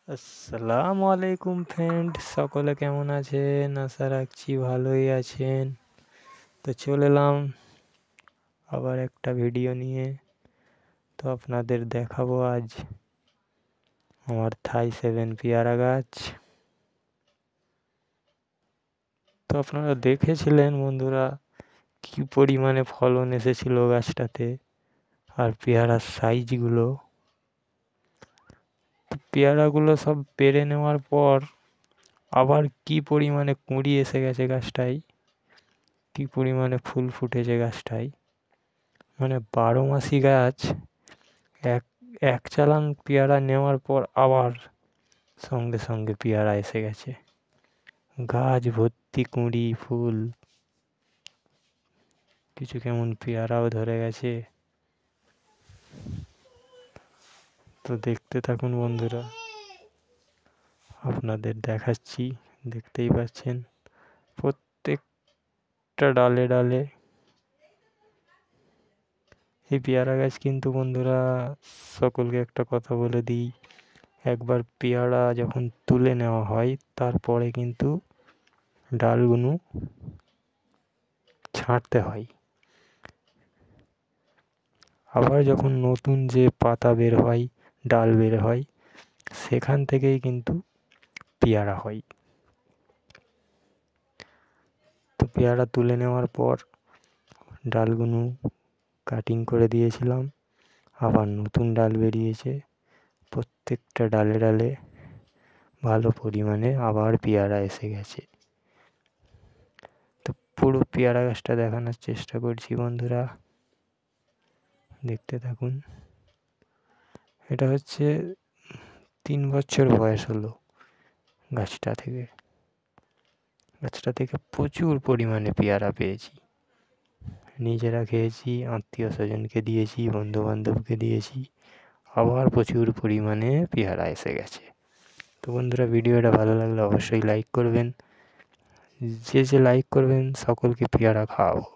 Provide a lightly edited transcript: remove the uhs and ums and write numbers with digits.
আসসালামু আলাইকুম ফ্রেন্ড, সকলে কেমন আছেন? আশা রাখছি ভালোই আছেন। তো চলে এলাম আবার একটা ভিডিও নিয়ে। তো আপনাদের দেখাবো আজ আমার থাই 7 পেয়ারা গাছ। তো আপনারা দেখেছিলেন বন্ধুরা কি পরিমাণে ফলন এসেছিল গাছটাতে, আর পেয়ারার সাইজগুলো। তো পেয়ারাগুলো সব পেরে নেওয়ার পর আবার কি পরিমাণে কুঁড়ি এসে গেছে গাছটায়, কি পরিমাণে ফুল ফুটেছে গাছটায়। মানে 12 মাসি গাছ। এক এক চালান পেয়ারা নেওয়ার পর আবার সঙ্গে সঙ্গে পেয়ারা এসে গেছে, গাছ ভর্তি কুঁড়ি ফুল, কিছু কেমন পেয়ারাও ধরে গেছে। তো দেখতে থাকুন বন্ধুরা, আপনাদের দেখাচ্ছি, দেখতেই পাচ্ছেন প্রত্যেকটা ডালে ডালে। এই পেয়ারা গাছ কিন্তু বন্ধুরা, সকলকে একটা কথা বলে দিই, একবার পেয়ারা যখন তুলে নেওয়া হয় তারপরে কিন্তু ডালগুলো ছাঁটতে হয়। আবার যখন নতুন যে পাতা বের হয়, ডাল বের হয়, সেখান থেকেই কিন্তু পেয়ারা হয়। তো পেয়ারা তুলে নেওয়ার পর ডালগুলো কাটিং করে দিয়েছিলাম, আবার নতুন ডাল বেরিয়েছে। প্রত্যেকটা ডালে ডালে ভালো পরিমাণে আবার পেয়ারা এসে গেছে। তো পুরো পেয়ারা গাছটা দেখানোর চেষ্টা করছি বন্ধুরা, দেখতে থাকুন। এটা হচ্ছে 3 বছর বয়স হলো গাছটা থেকে প্রচুর পরিমাণে পেয়ারা পেয়েছি। নিজেরা খেয়েছি, আত্মীয় স্বজনকে দিয়েছি, বন্ধু বান্ধবকে দিয়েছি, আবার প্রচুর পরিমাণে পেয়ারা এসে গেছে। তো বন্ধুরা, ভিডিওটা ভালো লাগলে অবশ্যই লাইক করবেন। যে লাইক করবেন সকলকে পেয়ারা খাওয়াবো।